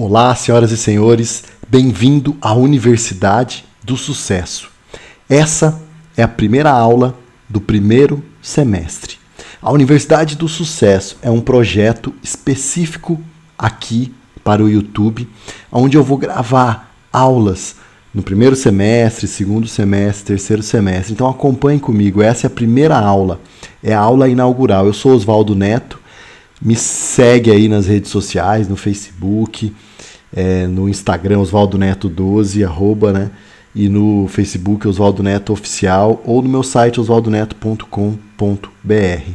Olá, senhoras e senhores, bem-vindo à Universidade do Sucesso. Essa é a primeira aula do primeiro semestre. A Universidade do Sucesso é um projeto específico aqui para o YouTube, onde eu vou gravar aulas no primeiro semestre, segundo semestre, terceiro semestre. Então acompanhe comigo, essa é a primeira aula, é a aula inaugural. Eu sou Oswaldo Neto, me segue aí nas redes sociais, no Facebook, no Instagram, Oswaldo Neto 12, @, e no Facebook, Oswaldo Neto Oficial, ou no meu site, oswaldoneto.com.br.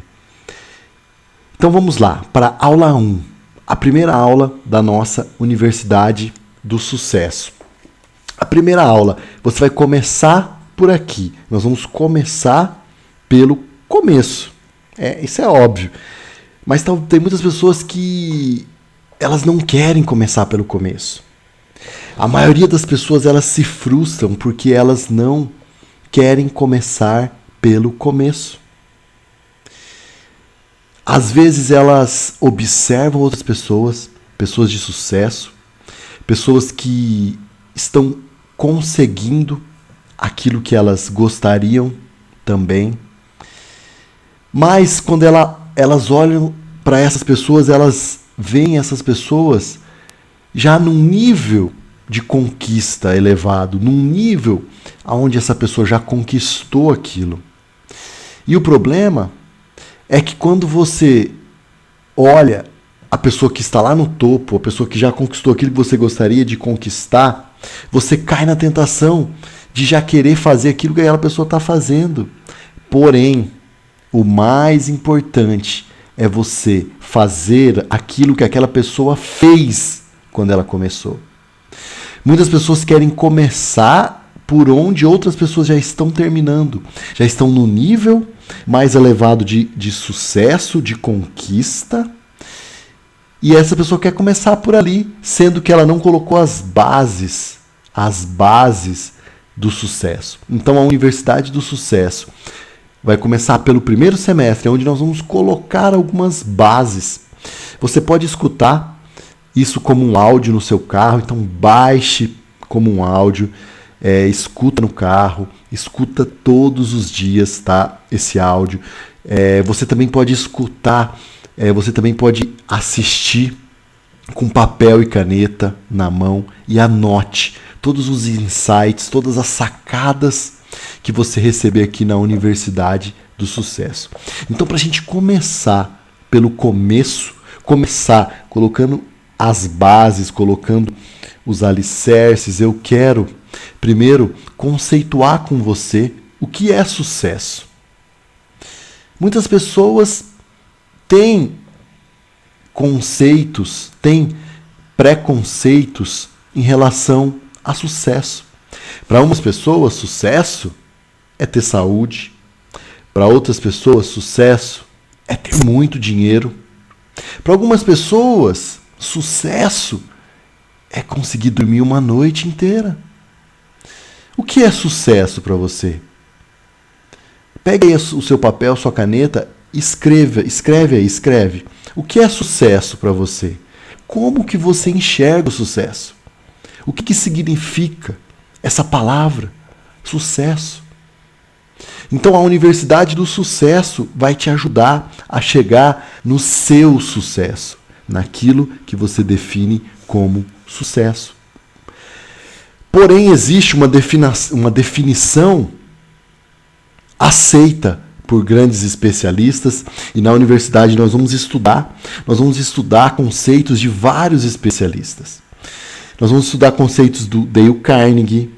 Então vamos lá, para a aula 1, a primeira aula da nossa Universidade do Sucesso. A primeira aula, você vai começar por aqui. Nós vamos começar pelo começo. Isso é óbvio. Mas tem muitas pessoas que elas não querem começar pelo começo. A maioria das pessoas elas se frustram porque elas não querem começar pelo começo. Às vezes elas observam outras pessoas, pessoas de sucesso, pessoas que estão conseguindo aquilo que elas gostariam também. Mas quando elas olham para essas pessoas, elas veem essas pessoas já num nível de conquista elevado, num nível onde essa pessoa já conquistou aquilo. E o problema é que quando você olha a pessoa que está lá no topo, a pessoa que já conquistou aquilo que você gostaria de conquistar, você cai na tentação de já querer fazer aquilo que aquela pessoa está fazendo. Porém, o mais importante é você fazer aquilo que aquela pessoa fez quando ela começou. Muitas pessoas querem começar por onde outras pessoas já estão terminando, já estão no nível mais elevado de sucesso, de conquista, e essa pessoa quer começar por ali, sendo que ela não colocou as bases do sucesso. Então a Universidade do Sucesso vai começar pelo primeiro semestre, onde nós vamos colocar algumas bases. Você pode escutar isso como um áudio no seu carro, então baixe como um áudio, escuta no carro, escuta todos os dias, tá? Esse áudio. Você também pode escutar, você também pode assistir com papel e caneta na mão e anote todos os insights, todas as sacadas que você receber aqui na Universidade do Sucesso. Então, para a gente começar pelo começo, começar colocando as bases, colocando os alicerces, eu quero primeiro conceituar com você o que é sucesso. Muitas pessoas têm conceitos, têm preconceitos em relação a sucesso. Para umas pessoas, sucesso é ter saúde. Para outras pessoas, sucesso é ter muito dinheiro. Para algumas pessoas, sucesso é conseguir dormir uma noite inteira. O que é sucesso para você? Pegue aí o seu papel, sua caneta, escreve. O que é sucesso para você? Como que você enxerga o sucesso? O que significa essa palavra, sucesso? Então a Universidade do Sucesso vai te ajudar a chegar no seu sucesso, naquilo que você define como sucesso. Porém, existe uma definição aceita por grandes especialistas, e na universidade nós vamos estudar conceitos de vários especialistas. Nós vamos estudar conceitos do Dale Carnegie,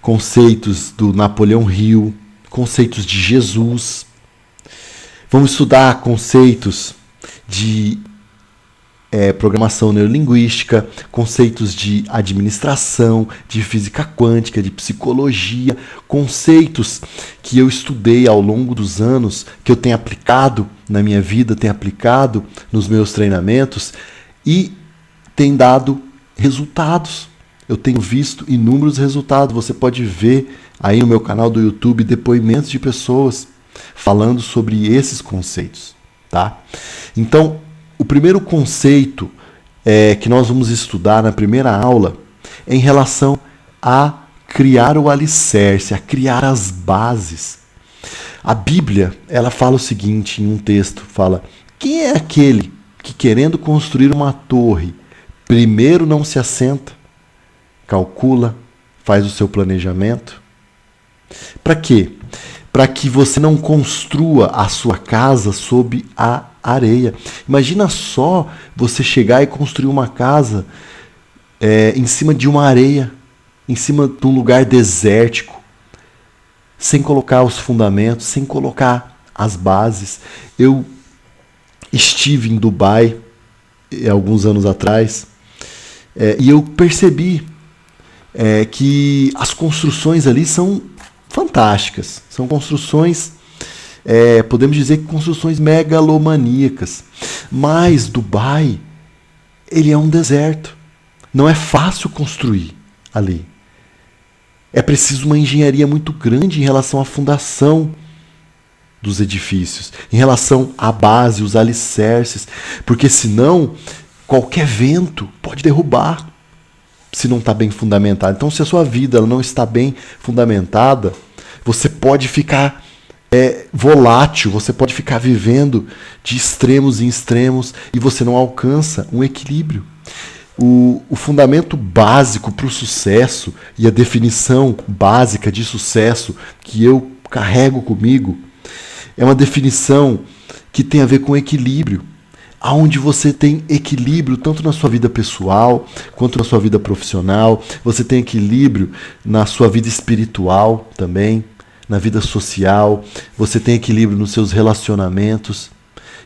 conceitos do Napoleão Hill, conceitos de Jesus. Vamos estudar conceitos de programação neurolinguística, conceitos de administração, de física quântica, de psicologia, conceitos que eu estudei ao longo dos anos, que eu tenho aplicado na minha vida, tenho aplicado nos meus treinamentos e tem dado resultados. Eu tenho visto inúmeros resultados. Você pode ver aí no meu canal do YouTube depoimentos de pessoas falando sobre esses conceitos, tá? Então, o primeiro conceito que nós vamos estudar na primeira aula é em relação a criar o alicerce, a criar as bases. A Bíblia, ela fala o seguinte em um texto, fala: quem é aquele que, querendo construir uma torre, primeiro não se assenta, calcula, faz o seu planejamento? Para quê? Para que você não construa a sua casa sob a areia. Imagina só você chegar e construir uma casa em cima de uma areia, em cima de um lugar desértico, sem colocar os fundamentos, sem colocar as bases. Eu estive em Dubai alguns anos atrás e eu percebi que as construções ali são fantásticas. São construções, podemos dizer que construções megalomaníacas. Mas Dubai, ele é um deserto. Não é fácil construir ali. É preciso uma engenharia muito grande em relação à fundação dos edifícios, em relação à base, os alicerces, porque senão qualquer vento pode derrubar se não está bem fundamentado. Então, se a sua vida ela não está bem fundamentada, você pode ficar volátil, você pode ficar vivendo de extremos em extremos e você não alcança um equilíbrio. O fundamento básico para o sucesso e a definição básica de sucesso que eu carrego comigo é uma definição que tem a ver com equilíbrio, aonde você tem equilíbrio tanto na sua vida pessoal quanto na sua vida profissional, você tem equilíbrio na sua vida espiritual também, na vida social, você tem equilíbrio nos seus relacionamentos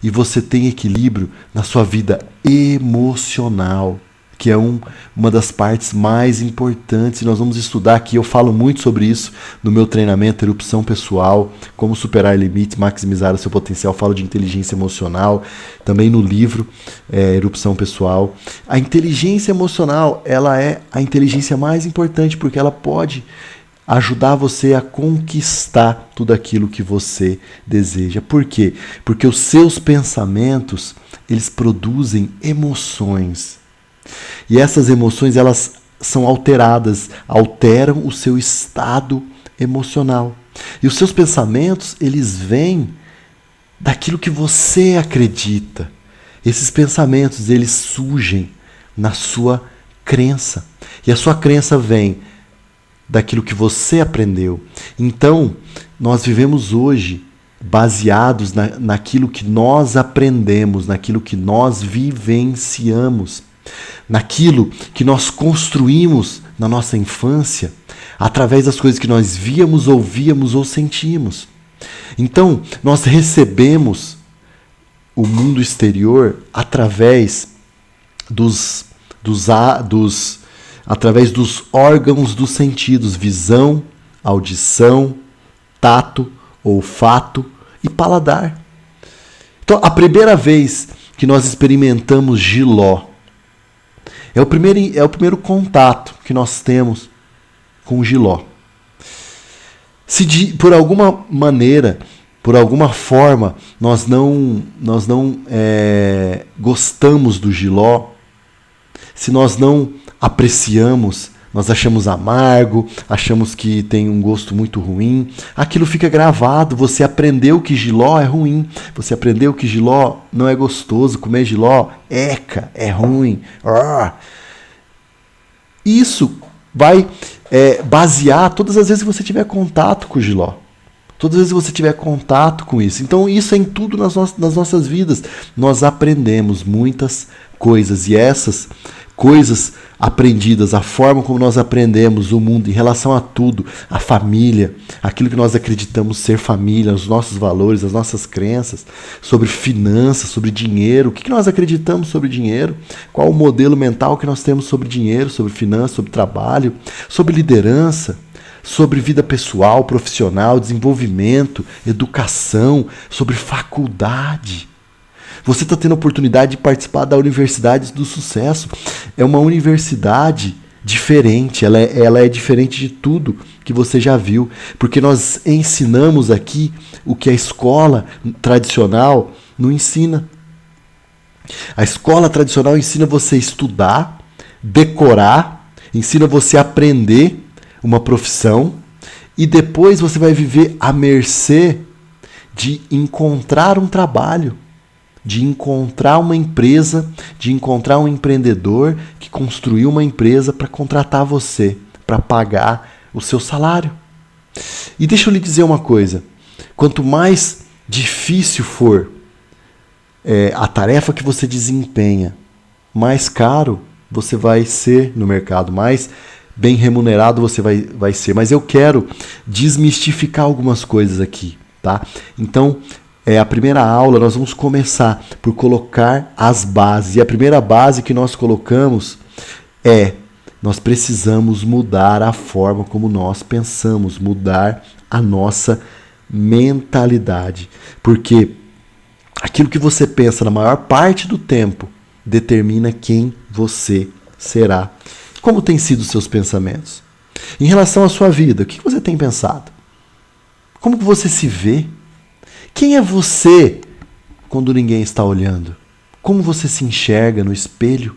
e você tem equilíbrio na sua vida emocional, que é uma das partes mais importantes. Nós vamos estudar aqui, eu falo muito sobre isso no meu treinamento Erupção Pessoal, como superar limites, maximizar o seu potencial, falo de inteligência emocional, também no livro Erupção Pessoal. A inteligência emocional, ela é a inteligência mais importante, porque ela pode ajudar você a conquistar tudo aquilo que você deseja. Por quê? Porque os seus pensamentos, eles produzem emoções. E essas emoções, elas são alteradas, alteram o seu estado emocional. E os seus pensamentos, eles vêm daquilo que você acredita. Esses pensamentos, eles surgem na sua crença. E a sua crença vem daquilo que você aprendeu. Então, nós vivemos hoje baseados naquilo que nós aprendemos, naquilo que nós vivenciamos, naquilo que nós construímos na nossa infância, através das coisas que nós víamos, ouvíamos ou sentimos. Então, nós recebemos o mundo exterior através através dos órgãos dos sentidos: visão, audição, tato, olfato e paladar. Então, a primeira vez que nós experimentamos jiló, é o primeiro contato que nós temos com o jiló. Se por alguma maneira, por alguma forma, nós não gostamos do jiló, se nós não apreciamos, nós achamos amargo, achamos que tem um gosto muito ruim, aquilo fica gravado. Você aprendeu que jiló é ruim, você aprendeu que jiló não é gostoso, comer jiló é ruim. Isso vai basear todas as vezes que você tiver contato com o jiló, todas as vezes que você tiver contato com isso. Então isso é em tudo nas nossas vidas. Nós aprendemos muitas coisas, e essas coisas aprendidas, a forma como nós aprendemos o mundo em relação a tudo, a família, aquilo que nós acreditamos ser família, os nossos valores, as nossas crenças, sobre finanças, sobre dinheiro, o que nós acreditamos sobre dinheiro, qual o modelo mental que nós temos sobre dinheiro, sobre finanças, sobre trabalho, sobre liderança, sobre vida pessoal, profissional, desenvolvimento, educação, sobre faculdade. Você está tendo a oportunidade de participar da Universidade do Sucesso. É uma universidade diferente, ela é diferente de tudo que você já viu, porque nós ensinamos aqui o que a escola tradicional não ensina. A escola tradicional ensina você a estudar, decorar, ensina você a aprender uma profissão e depois você vai viver à mercê de encontrar um trabalho, de encontrar uma empresa, de encontrar um empreendedor que construiu uma empresa para contratar você, para pagar o seu salário. E deixa eu lhe dizer uma coisa, quanto mais difícil for a tarefa que você desempenha, mais caro você vai ser no mercado, mais bem remunerado você vai ser. Mas eu quero desmistificar algumas coisas aqui, tá? Então, a primeira aula nós vamos começar por colocar as bases. E a primeira base que nós colocamos nós precisamos mudar a forma como nós pensamos, mudar a nossa mentalidade. Porque aquilo que você pensa na maior parte do tempo determina quem você será. Como têm sido os seus pensamentos? Em relação à sua vida, o que você tem pensado? Como que você se vê? Quem é você quando ninguém está olhando? Como você se enxerga no espelho?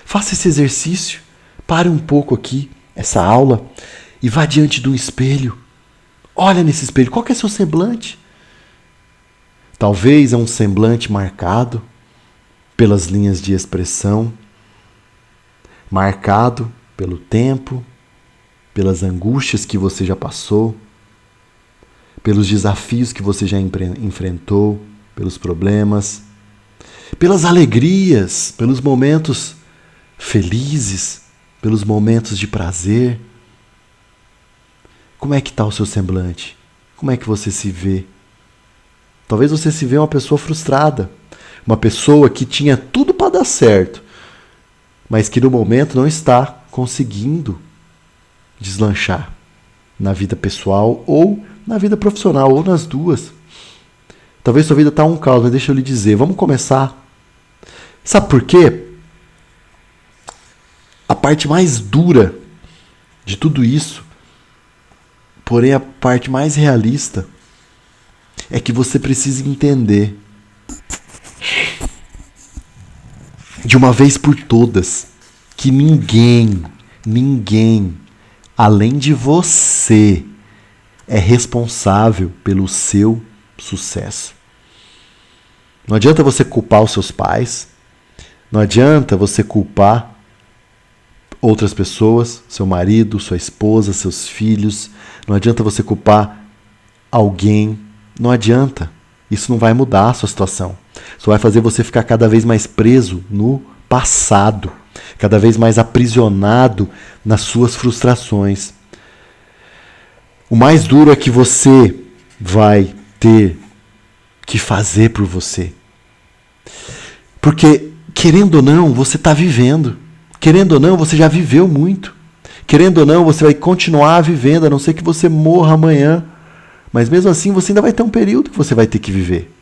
Faça esse exercício. Pare um pouco aqui, essa aula, e vá diante de um espelho. Olha nesse espelho. Qual que é seu semblante? Talvez é um semblante marcado pelas linhas de expressão, marcado pelo tempo, pelas angústias que você já passou, pelos desafios que você já enfrentou, pelos problemas, pelas alegrias, pelos momentos felizes, pelos momentos de prazer. Como é que está o seu semblante? Como é que você se vê? Talvez você se vê uma pessoa frustrada, uma pessoa que tinha tudo para dar certo, mas que no momento não está conseguindo deslanchar na vida pessoal ou na vida profissional, ou nas duas. Talvez sua vida está um caos, mas deixa eu lhe dizer, vamos começar. Sabe por quê? A parte mais dura de tudo isso, porém a parte mais realista, é que você precisa entender de uma vez por todas que ninguém, além de você, é responsável pelo seu sucesso. Não adianta você culpar os seus pais, não adianta você culpar outras pessoas, seu marido, sua esposa, seus filhos, não adianta você culpar alguém, não adianta. Isso não vai mudar a sua situação. Só vai fazer você ficar cada vez mais preso no passado, cada vez mais aprisionado nas suas frustrações. O mais duro é que você vai ter que fazer por você. Porque, querendo ou não, você está vivendo. Querendo ou não, você já viveu muito. Querendo ou não, você vai continuar vivendo, a não ser que você morra amanhã. Mas mesmo assim, você ainda vai ter um período que você vai ter que viver.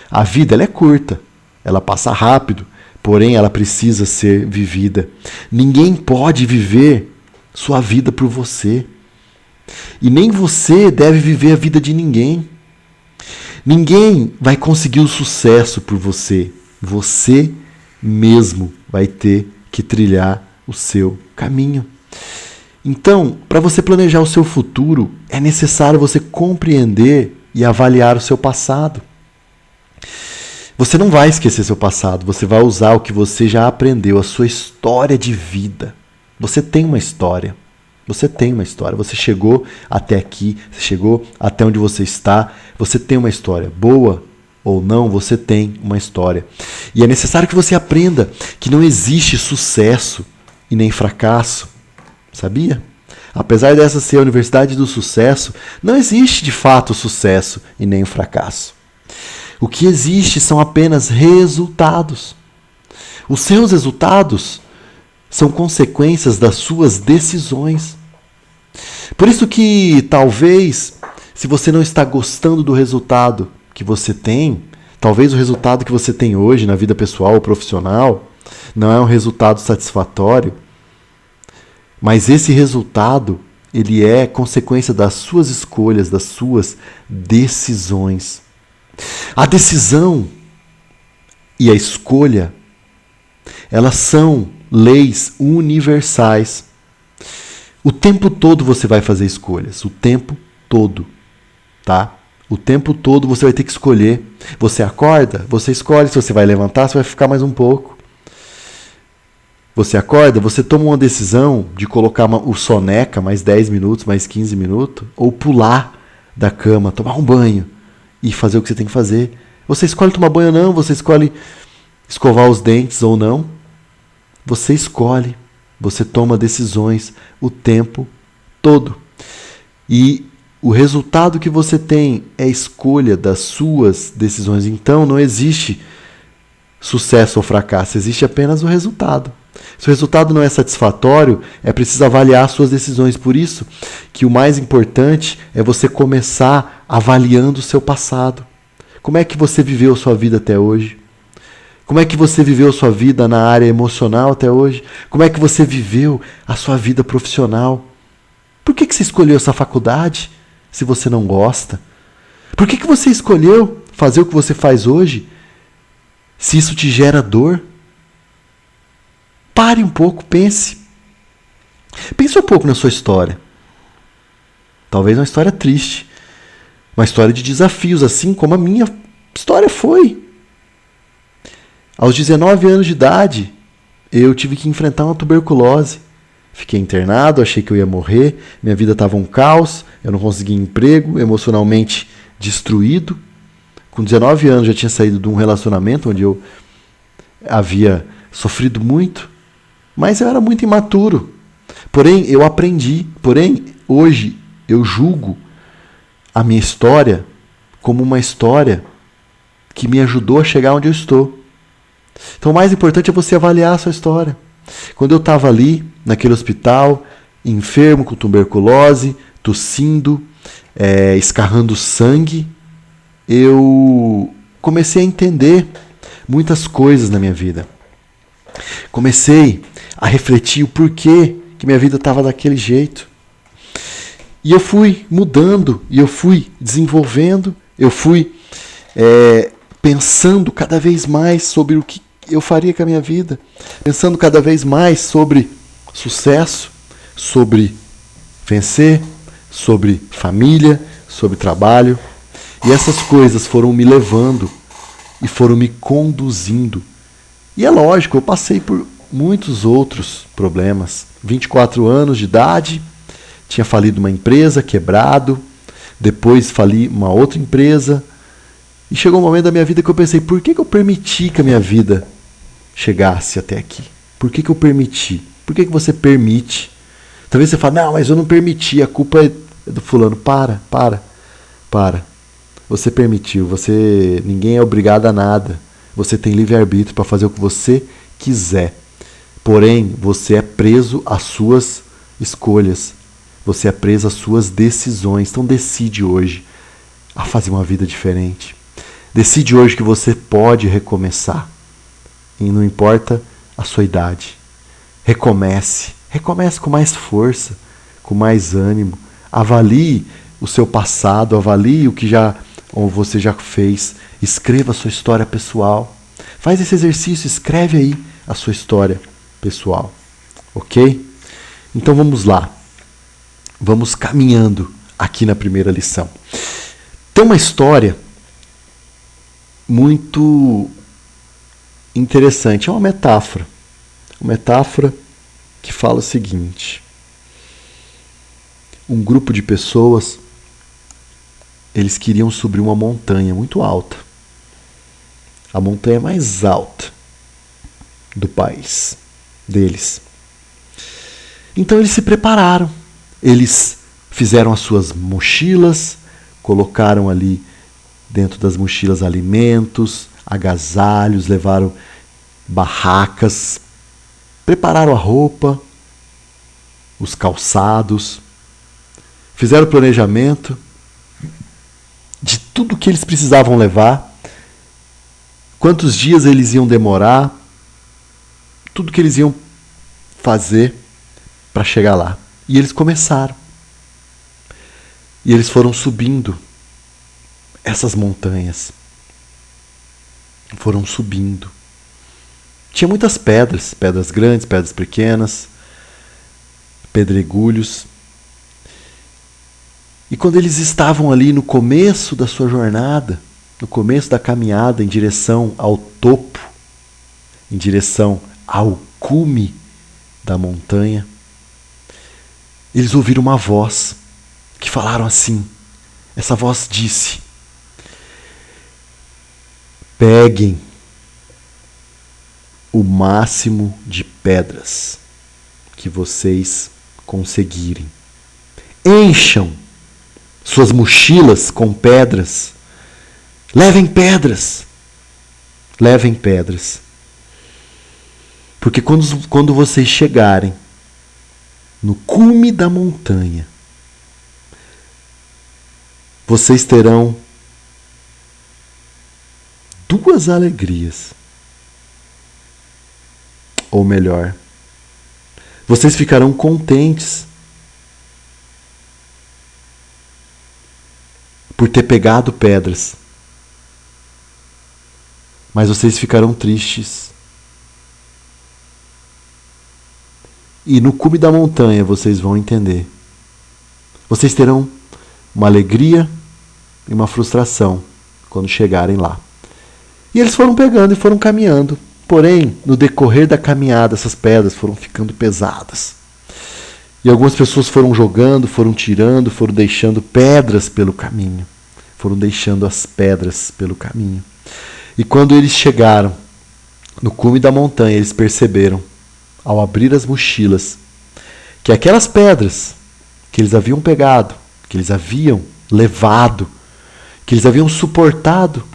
A vida ela é curta, ela passa rápido, porém ela precisa ser vivida. Ninguém pode viver sua vida por você. E nem você deve viver a vida de ninguém. Ninguém vai conseguir o sucesso por você. Você mesmo vai ter que trilhar o seu caminho. Então, para você planejar o seu futuro, é necessário você compreender e avaliar o seu passado. Você não vai esquecer seu passado, você vai usar o que você já aprendeu, a sua história de vida. Você tem uma história. Você tem uma história. Você chegou até aqui, você chegou até onde você está. Você tem uma história. Boa ou não, você tem uma história. E é necessário que você aprenda que não existe sucesso e nem fracasso. Sabia? Apesar dessa ser a universidade do sucesso, não existe de fato sucesso e nem fracasso. O que existe são apenas resultados. Os seus resultados são consequências das suas decisões. Por isso que talvez, se você não está gostando do resultado que você tem, talvez o resultado que você tem hoje na vida pessoal ou profissional não é um resultado satisfatório, mas esse resultado, ele é consequência das suas escolhas, das suas decisões. A decisão e a escolha, elas são leis universais. O tempo todo você vai fazer escolhas, o tempo todo, tá? O tempo todo você vai ter que escolher. Você acorda, você escolhe se você vai levantar, se vai ficar mais um pouco. Você acorda, você toma uma decisão de colocar o soneca mais 10 minutos, mais 15 minutos, ou pular da cama, tomar um banho e fazer o que você tem que fazer. Você escolhe tomar banho ou não, você escolhe escovar os dentes ou não. Você escolhe, você toma decisões o tempo todo. E o resultado que você tem é a escolha das suas decisões. Então não existe sucesso ou fracasso, existe apenas o resultado. Se o resultado não é satisfatório, é preciso avaliar as suas decisões. Por isso que o mais importante é você começar avaliando o seu passado. Como é que você viveu a sua vida até hoje? Como é que você viveu a sua vida na área emocional até hoje? Como é que você viveu a sua vida profissional? Por que você escolheu essa faculdade se você não gosta? Por que você escolheu fazer o que você faz hoje se isso te gera dor? Pare um pouco, pense. Pense um pouco na sua história. Talvez uma história triste. Uma história de desafios, assim como a minha história foi. Aos 19 anos de idade, eu tive que enfrentar uma tuberculose. Fiquei internado, achei que eu ia morrer, minha vida estava um caos, eu não conseguia emprego, emocionalmente destruído. Com 19 anos já tinha saído de um relacionamento onde eu havia sofrido muito, mas eu era muito imaturo. Porém, eu aprendi. Porém, hoje eu julgo a minha história como uma história que me ajudou a chegar onde eu estou. Então, o mais importante é você avaliar a sua história. Quando eu estava ali, naquele hospital, enfermo com tuberculose, tossindo, escarrando sangue, eu comecei a entender muitas coisas na minha vida. Comecei a refletir o porquê que minha vida estava daquele jeito. E eu fui mudando, e eu fui desenvolvendo, eu fui pensando cada vez mais sobre o que eu faria com a minha vida, pensando cada vez mais sobre sucesso, sobre vencer, sobre família, sobre trabalho. E essas coisas foram me levando e foram me conduzindo. E é lógico, eu passei por muitos outros problemas. 24 anos de idade, tinha falido uma empresa, quebrado, depois fali uma outra empresa. E chegou um momento da minha vida que eu pensei, por que eu permiti que a minha vida chegasse até aqui? Por que eu permiti? Por que você permite? Talvez você fale, não, mas eu não permiti, a culpa é do fulano. Para. Você permitiu, ninguém é obrigado a nada. Você tem livre-arbítrio para fazer o que você quiser. Porém, você é preso às suas escolhas. Você é preso às suas decisões. Então decide hoje a fazer uma vida diferente. Decide hoje que você pode recomeçar. E não importa a sua idade. Recomece. Recomece com mais força, com mais ânimo. Avalie o seu passado, avalie o que você já fez. Escreva a sua história pessoal. Faz esse exercício, escreve aí a sua história pessoal. Ok? Então vamos lá. Vamos caminhando aqui na primeira lição. Tem uma história muito interessante. É uma metáfora. Uma metáfora que fala o seguinte. Um grupo de pessoas, eles queriam subir uma montanha muito alta. A montanha mais alta do país deles. Então eles se prepararam. Eles fizeram as suas mochilas, colocaram ali dentro das mochilas alimentos, agasalhos, levaram barracas, prepararam a roupa, os calçados, fizeram o planejamento de tudo que eles precisavam levar, quantos dias eles iam demorar, tudo que eles iam fazer para chegar lá. E eles começaram. E eles foram subindo essas montanhas. foram subindo. Tinha muitas pedras, pedras grandes, pedras pequenas, pedregulhos. E quando eles estavam ali no começo da sua jornada, no começo da caminhada em direção ao topo, em direção ao cume da montanha, eles ouviram uma voz que falaram assim. Essa voz disse: peguem o máximo de pedras que vocês conseguirem. Encham suas mochilas com pedras. Levem pedras. Levem pedras. Porque quando vocês chegarem no cume da montanha, vocês terão duas alegrias. Ou melhor, vocês ficarão contentes por ter pegado pedras. Mas vocês ficarão tristes. E no cume da montanha vocês vão entender. Vocês terão uma alegria e uma frustração quando chegarem lá. E eles foram pegando e foram caminhando. Porém, no decorrer da caminhada, essas pedras foram ficando pesadas. E algumas pessoas foram jogando, foram tirando, foram deixando pedras pelo caminho. Foram deixando as pedras pelo caminho. E quando eles chegaram no cume da montanha, eles perceberam, ao abrir as mochilas, que aquelas pedras que eles haviam pegado, que eles haviam levado, que eles haviam suportado,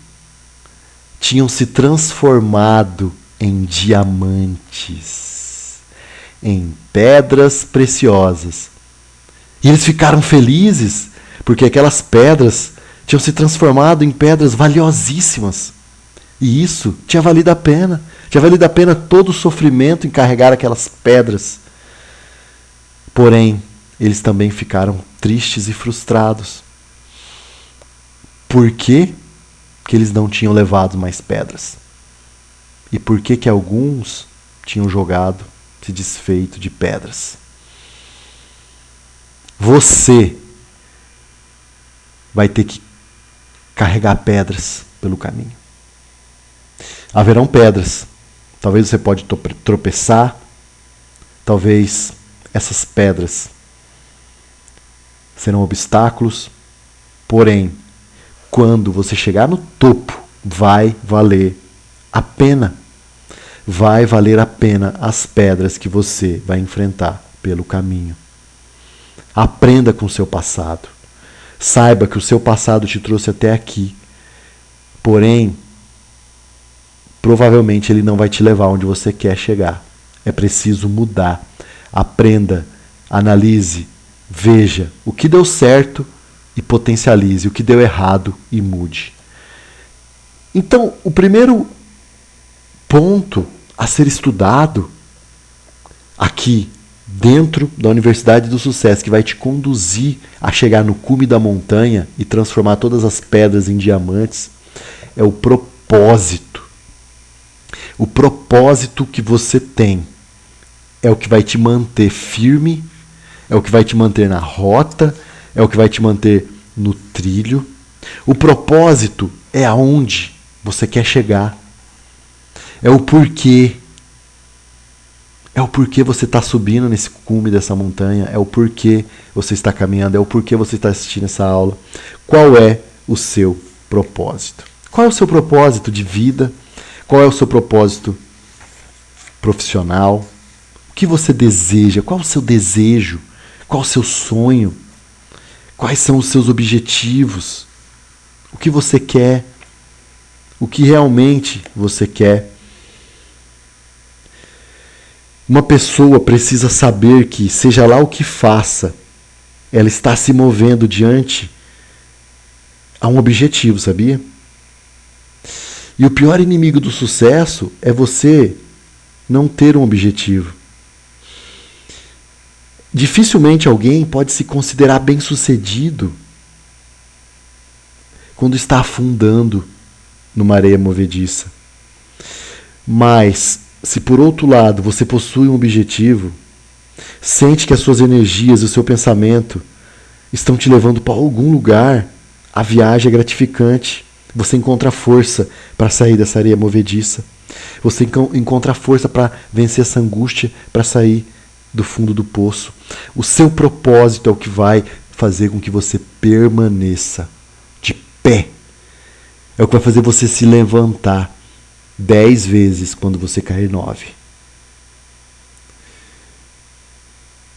tinham se transformado em diamantes, em pedras preciosas. E eles ficaram felizes, porque aquelas pedras tinham se transformado em pedras valiosíssimas. E isso tinha valido a pena. Tinha valido a pena todo o sofrimento em carregar aquelas pedras. Porém, eles também ficaram tristes e frustrados. Por quê? Porque eles não tinham levado mais pedras. E por que que alguns tinham jogado, se desfeito de pedras? Você vai ter que carregar pedras pelo caminho. Haverão pedras. Talvez você pode tropeçar. Talvez essas pedras serão obstáculos. Porém, quando você chegar no topo, vai valer a pena. Vai valer a pena as pedras que você vai enfrentar pelo caminho. Aprenda com o seu passado. Saiba que o seu passado te trouxe até aqui. Porém, provavelmente ele não vai te levar onde você quer chegar. É preciso mudar. Aprenda, analise, veja o que deu certo e potencialize o que deu errado e mude. Então, o primeiro ponto a ser estudado aqui dentro da Universidade do Sucesso, que vai te conduzir a chegar no cume da montanha e transformar todas as pedras em diamantes, é o propósito. O propósito que você tem é o que vai te manter firme, é o que vai te manter na rota, é o que vai te manter no trilho. O propósito é aonde você quer chegar. É o porquê. É o porquê você está subindo nesse cume dessa montanha. É o porquê você está caminhando. É o porquê você está assistindo essa aula. Qual é o seu propósito? Qual é o seu propósito de vida? Qual é o seu propósito profissional? O que você deseja? Qual é o seu desejo? Qual é o seu sonho? Quais são os seus objetivos? O que você quer? O que realmente você quer? Uma pessoa precisa saber que, seja lá o que faça, ela está se movendo diante a um objetivo, sabia? E o pior inimigo do sucesso é você não ter um objetivo. Dificilmente alguém pode se considerar bem-sucedido quando está afundando numa areia movediça. Mas, se por outro lado você possui um objetivo, sente que as suas energias e o seu pensamento estão te levando para algum lugar, a viagem é gratificante. Você encontra força para sair dessa areia movediça. Você encontra força para vencer essa angústia, para sair do fundo do poço. O seu propósito é o que vai fazer com que você permaneça de pé. É o que vai fazer você se levantar 10 vezes quando você cair 9.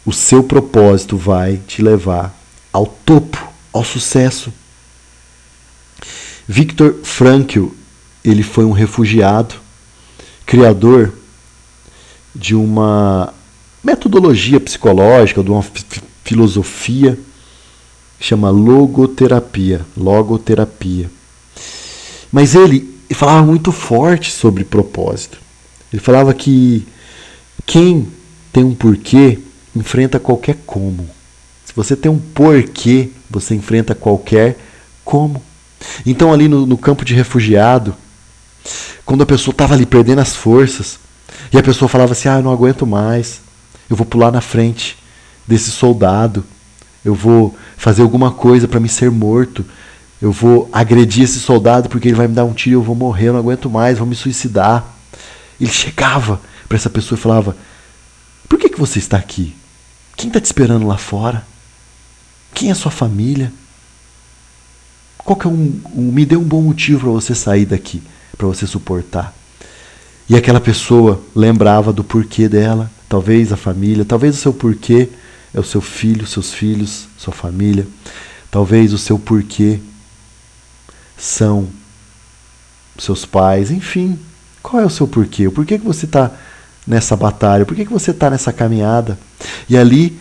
O seu propósito vai te levar ao topo, ao sucesso. Viktor Frankl, ele foi um refugiado, criador de uma metodologia psicológica, de uma filosofia que chama logoterapia. Mas ele falava muito forte sobre propósito. Ele falava que quem tem um porquê enfrenta qualquer como. Se você tem um porquê, você enfrenta qualquer como. Então ali no campo de refugiado, quando a pessoa estava ali perdendo as forças, e a pessoa falava assim, eu não aguento mais, eu vou pular na frente desse soldado, eu vou fazer alguma coisa para me ser morto, eu vou agredir esse soldado porque ele vai me dar um tiro e eu vou morrer, eu não aguento mais, vou me suicidar. Ele chegava para essa pessoa e falava, por que você está aqui? Quem está te esperando lá fora? Quem é sua família? Qual que é me dê um bom motivo para você sair daqui, para você suportar. E aquela pessoa lembrava do porquê dela, talvez a família, talvez o seu porquê é o seu filho, seus filhos, sua família. Talvez o seu porquê são seus pais, enfim. Qual é o seu porquê? O porquê que você está nessa batalha? Por que você está nessa caminhada? E ali,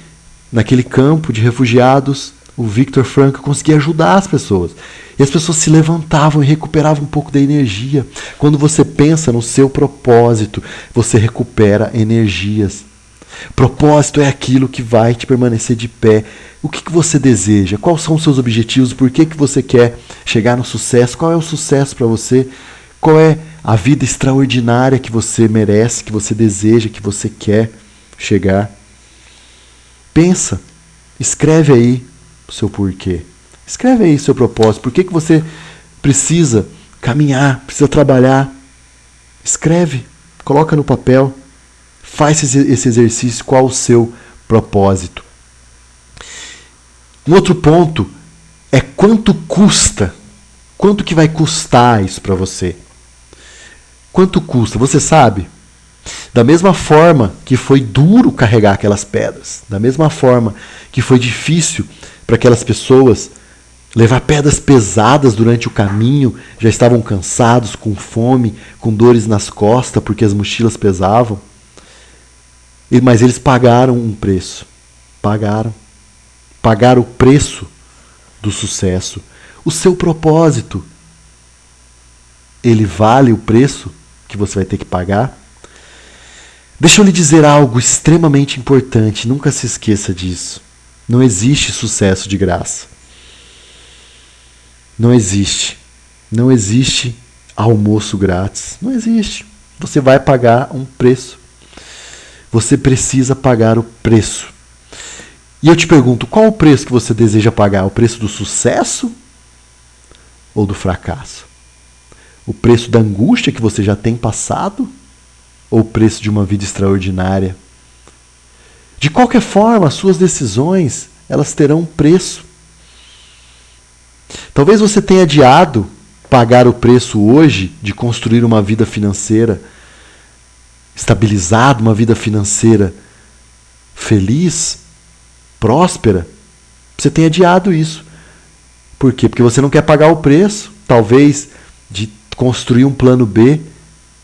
naquele campo de refugiados, o Viktor Frankl conseguia ajudar as pessoas. E as pessoas se levantavam e recuperavam um pouco da energia. Quando você pensa no seu propósito, você recupera energias. Propósito é aquilo que vai te permanecer de pé. O que você deseja? Quais são os seus objetivos? Por que você quer chegar no sucesso? Qual é o sucesso para você? Qual é a vida extraordinária que você merece, que você deseja, que você quer chegar? Pensa, escreve aí o seu porquê. Escreve aí o seu propósito. Por que você precisa caminhar, precisa trabalhar? Escreve, coloca no papel. Faz esse exercício. Qual o seu propósito? Um outro ponto é quanto custa. Quanto que vai custar isso para você? Quanto custa? Você sabe? Da mesma forma que foi duro carregar aquelas pedras, da mesma forma que foi difícil para aquelas pessoas levar pedras pesadas durante o caminho, já estavam cansados, com fome, com dores nas costas, porque as mochilas pesavam. Mas eles pagaram um preço. Pagaram o preço do sucesso. O seu propósito, ele vale o preço que você vai ter que pagar? Deixa eu lhe dizer algo extremamente importante, nunca se esqueça disso. Não existe sucesso de graça. Não existe. Não existe almoço grátis. Não existe. Você vai pagar um preço. Você precisa pagar o preço. E eu te pergunto, qual o preço que você deseja pagar? O preço do sucesso ou do fracasso? O preço da angústia que você já tem passado? Ou o preço de uma vida extraordinária? De qualquer forma, as suas decisões, elas terão um preço. Talvez você tenha adiado pagar o preço hoje de construir uma vida financeira estabilizada, uma vida financeira feliz, próspera. Você tem adiado isso. Por quê? Porque você não quer pagar o preço, talvez, de construir um plano B,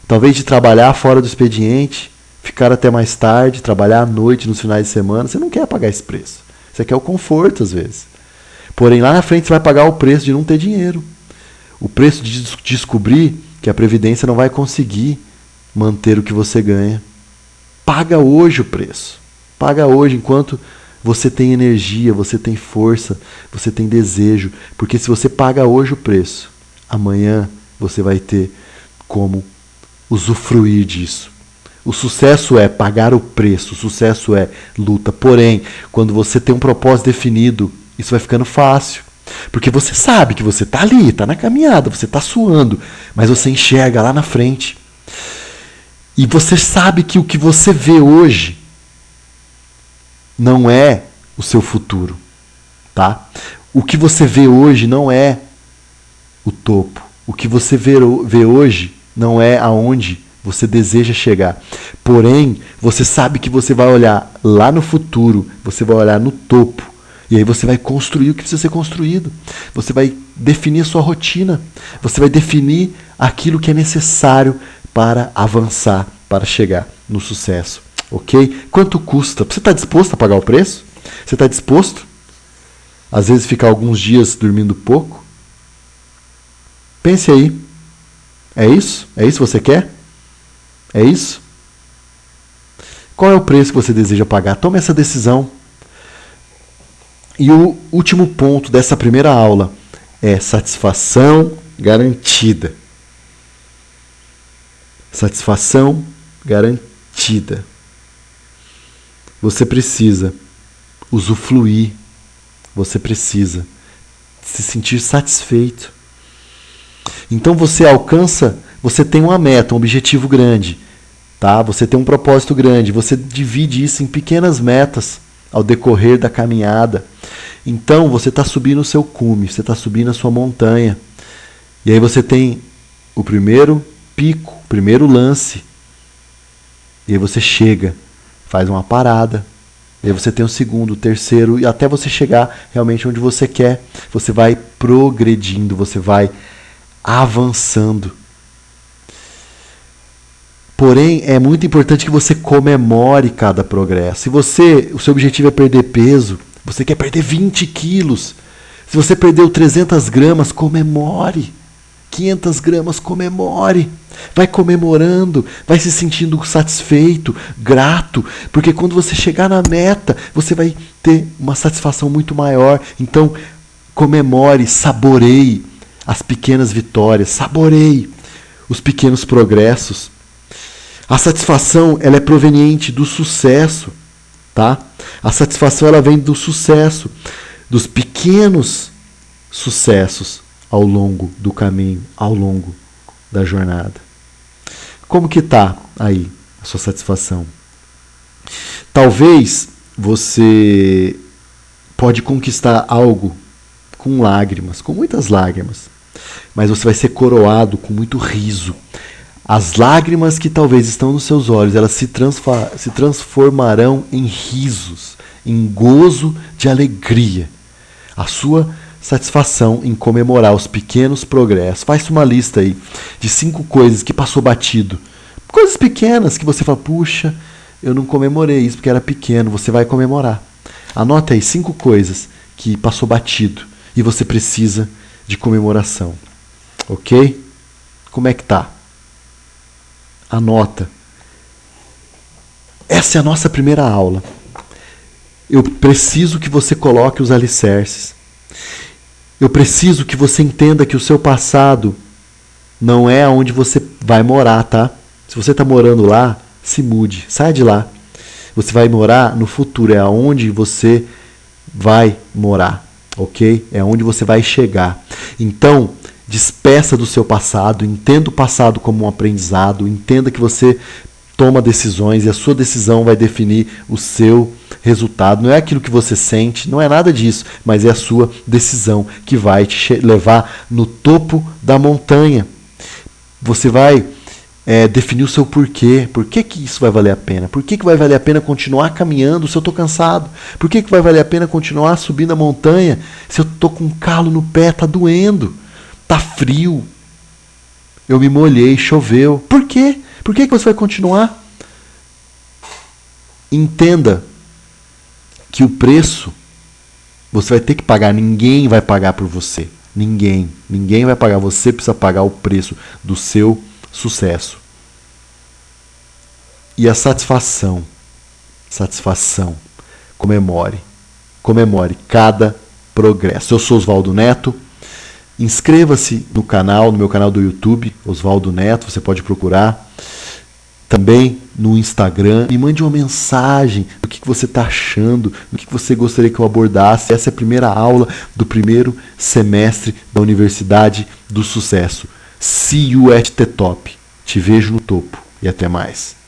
talvez de trabalhar fora do expediente, ficar até mais tarde, trabalhar à noite, nos finais de semana. Você não quer pagar esse preço. Você quer o conforto, às vezes. Porém, lá na frente você vai pagar o preço de não ter dinheiro. O preço de descobrir que a Previdência não vai conseguir manter o que você ganha. Paga hoje o preço. Paga hoje enquanto você tem energia, você tem força, você tem desejo. Porque se você paga hoje o preço, amanhã você vai ter como usufruir disso. O sucesso é pagar o preço, o sucesso é luta. Porém, quando você tem um propósito definido, isso vai ficando fácil. Porque você sabe que você está ali, está na caminhada, você está suando, mas você enxerga lá na frente. E você sabe que o que você vê hoje não é o seu futuro, tá? O que você vê hoje não é o topo. O que você vê hoje não é aonde você deseja chegar. Porém, você sabe que você vai olhar lá no futuro, você vai olhar no topo, e aí você vai construir o que precisa ser construído. Você vai definir a sua rotina, você vai definir aquilo que é necessário para avançar, para chegar no sucesso. Ok? Quanto custa? Você está disposto a pagar o preço? Você está disposto? Às vezes ficar alguns dias dormindo pouco? Pense aí. É isso? É isso que você quer? É isso? Qual é o preço que você deseja pagar? Tome essa decisão. E o último ponto dessa primeira aula é satisfação garantida. Satisfação garantida. Você precisa usufruir, você precisa se sentir satisfeito. Então você alcança, você tem uma meta, um objetivo grande, tá? Você tem um propósito grande, você divide isso em pequenas metas ao decorrer da caminhada. Então você está subindo o seu cume, você está subindo a sua montanha. E aí você tem o primeiro pico, o primeiro lance. E aí você chega, faz uma parada. E aí você tem o segundo, o terceiro, e até você chegar realmente onde você quer. Você vai progredindo, você vai avançando. Porém, é muito importante que você comemore cada progresso. Se o seu objetivo é perder peso, você quer perder 20 quilos. Se você perdeu 300 gramas, comemore. 500 gramas, comemore. Vai comemorando, vai se sentindo satisfeito, grato, porque quando você chegar na meta, você vai ter uma satisfação muito maior. Então, comemore, saboreie as pequenas vitórias, saboreie os pequenos progressos. A satisfação, ela é proveniente do sucesso, tá? A satisfação, ela vem do sucesso, dos pequenos sucessos ao longo do caminho, ao longo da jornada. Como que tá aí a sua satisfação? Talvez você pode conquistar algo com lágrimas, com muitas lágrimas, mas você vai ser coroado com muito riso. As lágrimas que talvez estão nos seus olhos, elas se transformarão em risos, em gozo de alegria. A sua satisfação em comemorar os pequenos progressos. Faz uma lista aí de 5 coisas que passou batido. Coisas pequenas que você fala, puxa, eu não comemorei isso porque era pequeno. Você vai comemorar. Anota aí 5 coisas que passou batido e você precisa de comemoração. Ok? Como é que tá? Anota. Essa é a nossa primeira aula. Eu preciso que você coloque os alicerces. Eu preciso que você entenda que o seu passado não é onde você vai morar, tá? Se você está morando lá, se mude, sai de lá. Você vai morar no futuro, é aonde você vai morar, ok? É onde você vai chegar. Então, despeça do seu passado, entenda o passado como um aprendizado, entenda que você toma decisões e a sua decisão vai definir o seu resultado. Não é aquilo que você sente, não é nada disso, mas é a sua decisão que vai te levar no topo da montanha. Você vai definir o seu porquê. Por que isso vai valer a pena? Por que vai valer a pena continuar caminhando se eu estou cansado? Por que vai valer a pena continuar subindo a montanha se eu estou com um calo no pé, está doendo? Tá frio, eu me molhei, choveu. Por quê? Por que você vai continuar? Entenda que o preço você vai ter que pagar. Ninguém vai pagar por você. Ninguém vai pagar. Você precisa pagar o preço do seu sucesso. E a satisfação. Comemore cada progresso. Eu sou Oswaldo Neto. Inscreva-se no canal, no meu canal do YouTube, Oswaldo Neto, você pode procurar. Também no Instagram, me mande uma mensagem do que você está achando, do que você gostaria que eu abordasse. Essa é a primeira aula do primeiro semestre da Universidade do Sucesso. See you at the top. Te vejo no topo e até mais.